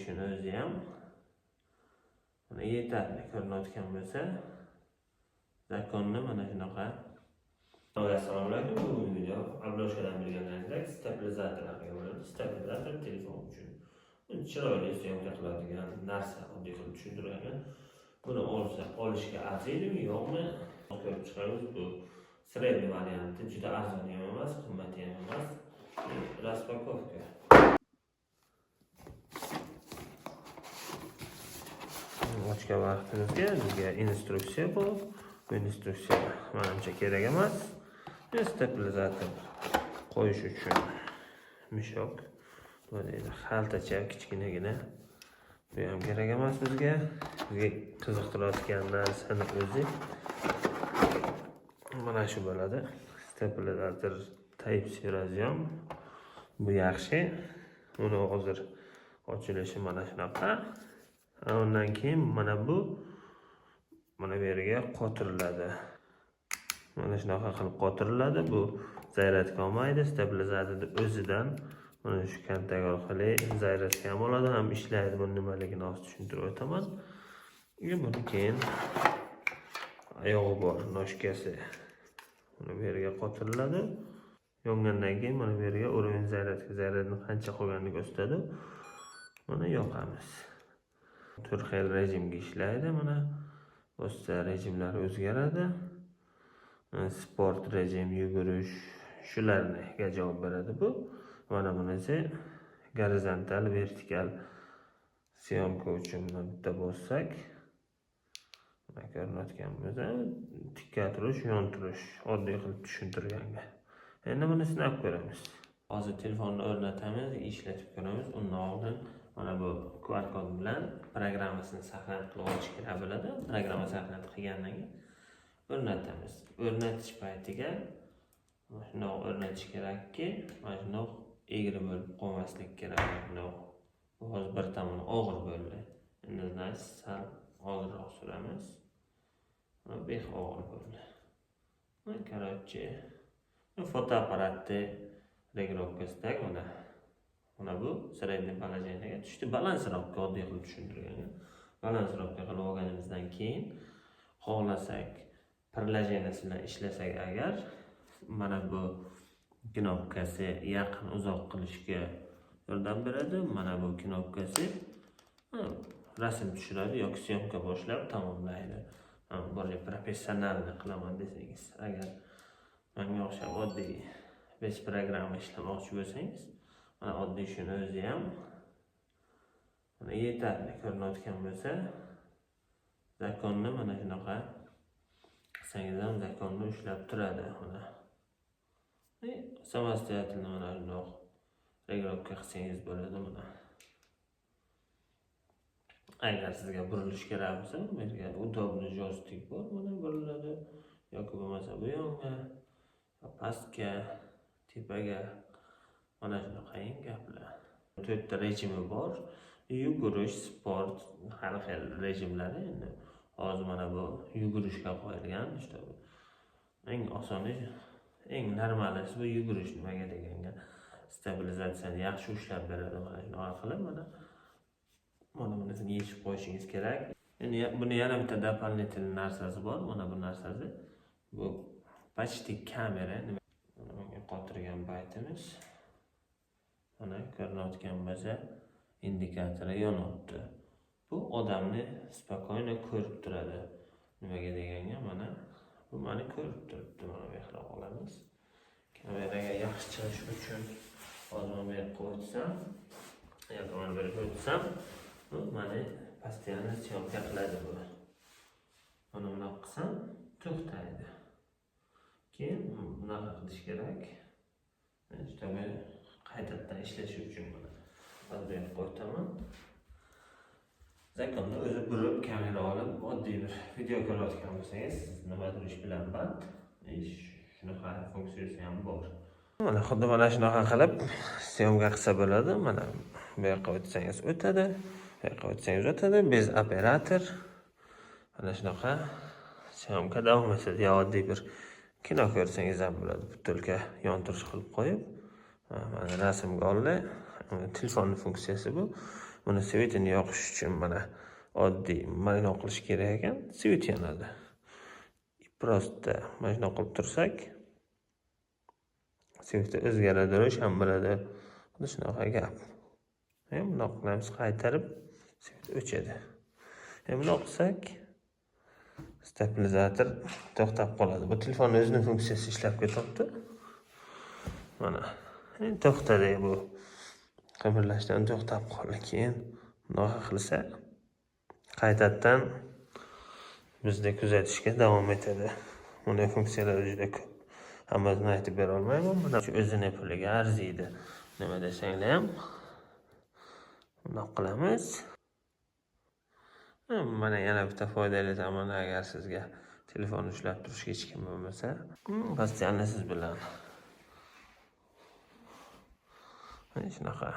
Shuni o'zi ham mana yetarli ko'rinayotgan bo'lsa, zakonni mana shunaqa. Assalomu alaykum. Bugungi video obloshkadan bilganlaringizdek stabilizator haqida bo'ladi. Stabilizator telefon uchun chiroyli syomka qiladigan narsa, oddiy qilib tushuntirgan. Buni olishga arziydimi, yo'qmi? Ko'rib chiqamiz. Bu sredniy varianti, juda arzon ham emas, qimmat ham emas. Raspakovka. Ochgan vaqtimizga bizga instruksiya bu. Bu instruksiya menimcha kerak emas. Stabilizator qo'yish uchun mishok, bunday xaltacha kichkinagina. Bu ham kerak emas bizga. Bizga qiziqtirayotgan narsani o'zi mana shu bo'ladi. Stabilizator Type-C razyon. Bu yaxshi. Uni hozir ochilishi mana shunaqa. Undan keyin mana bu yerga qotiriladi. Mana shunaqa qilib qotiriladi. Bu zaryadka olmaydi. Stabilizatorni o'zidan mana shu kontak orqali zaryadka ham oladi, ham ishlaydi. Bu nimaligini hozir tushuntirib o'taman. Buni keyin oyog'i bor noshkasi. Buni bu yerga qotiriladi. Yongandan keyin mana bu yerga uровень zaryadni qancha qolganini ko'rsatadi. Mana yoqamiz. 4 xil rejimga ishlaydi. Mana boshqa rejimlar o'zgaradi. Sport rejim, yugurish, shularga javob beradi bu. Mana bunisi gorizontal, vertikal syomka uchun bitta bossak, mana ko'rinayotgan bo'lsa, tikka turish, yon turish, oddiy qilib tushuntirganga. Endi buni sinab ko'ramiz. Hozir telefonni o'rnatamiz, ishlatib ko'ramiz. Undan oldin mana bu QR kod bilan programmasini saqlanib qilib olish kerak bo'ladi. Programma saqlanib qilgandan keyin o'rnatamiz. O'rnatish paytiga mana shunday o'rnatish kerakki, mana shunday egri bo'lib qolmaslik kerak. Bu hozir bir tomoni og'ir bo'ldi. Endi sal og'irroq suramiz. Mana bu og'ir bo'ldi. Mana короче, fotoapparatni regirovkasidagi mana bu sredniy положениyaga tushdi. Balansировка oddiy qilib tushuntirgan. Balansировка qilib olganimizdan keyin xohlasak приложениесі bilan ishlasak agar mana bu knopkasi yaqin uzoq qilishga yordam beradi. Mana bu knopkasi rasm tushiradi yoki syomka boshlab tamomlaydi. Bo'lib professionalni qilaman desangiz, agar menga o'xshab oddiy bez programma ishlamoqchi bo'lsangiz, mana oddiy shuni o'zi ham mana yetarli ko'rinayotgan bo'lsa, zakonni mana shunaqa qilsangiz ham zakonni ushlab turadi. Mana samostoятельно mana shundoq regirovka qilsangiz bo'ladi. Mana agar sizga burilish kerak bo'lsa, bu yerga удобный joystick bor, mana buriladi yoki bo'lmasa bu yonga, pastga, tepaga, mana shunaqangi gaplar. 4 ta rejimi bor. Yugurish, sport, har xil rejimlari. Endi hozir mana bu yugurishga qo'yilgan. İşte eng osoni, eng normalisi bu yugurish. Nimaga deganda stabilizatsiyani yaxshi ushlab beradi. Mana shunaqa qilib mana bunisini yechib qo'yishingiz kerak. Endi buni yana bitta дополнительный narsasi bor. Mana bu narsasi bu почти kamera. Mana qotirgan paytimiz mana ko'rinayotgan bo'lsa, indikatori yonyapti. Bu odamni spokойно ko'rib turadi. Nimaga deganga mana bu meni ko'rib turibdi. Mana bu yerga olamiz. Kameraga yaxshi chiqish uchun hozir bu yerga qo'ysam, yoki mana bu yerga qo'ysam, bu meni постоянно syomka qiladi bu. Mana buni qilsam to'xtaydi. Keyin bunaqa qilish kerak. Tabii qaytadan ishlashi uchun mana hozir qo'ytaman. Zakonni o'zi burib kamera olib oddiy bir video ko'rayotgan bo'lsangiz, siz nimadir ish bilan band, shunaqa funksiyasi ham bor. Mana xuddi mana shunaqa qilib syomka qilsa bo'ladi. Mana bu yoqqa o'tsangiz o'tadi, bu yoqqa o'tsangiz o'tadi. Bez operator mana shunaqa syomka davom etadi. Yo oddiy bir kino ko'rsangiz ham bo'ladi. Butilka yontirish qilib qo'yib, mana rasmga oldi. Telefonning funksiyasi bu. buni svetini yoqish uchun mana oddiy mana qilish kerak ekan, svet yonadi. Prosta mana shunaqa qilib tursak, svetni o'zgaradirish ham bo'ladi. Mana shunaqa gap. Bundoq qilamiz, qaytarib svet o'chadi. Bundoq qilsak, stabilizator to'xtab qoladi. Bu telefonning o'zining funksiyasi ishlab ketyapti. Mana to'xtadi bu. Qimirlashdan to'xtab qoldi. Keyin bunday qilsa, qaytadan bizni kuzatishga davom etadi. Bunday funksiyalar juda ko'p. Hammasini aytib bera olmayman. Mana shu o'zini puliga arziydi. Nima desanglar ham bundoq qilamiz. Mana yana bitta foydali tomoni, agar sizga telefon ushlab turishga hech kim bo'lmasa, postoyanno siz bilan. Mana shunaqa.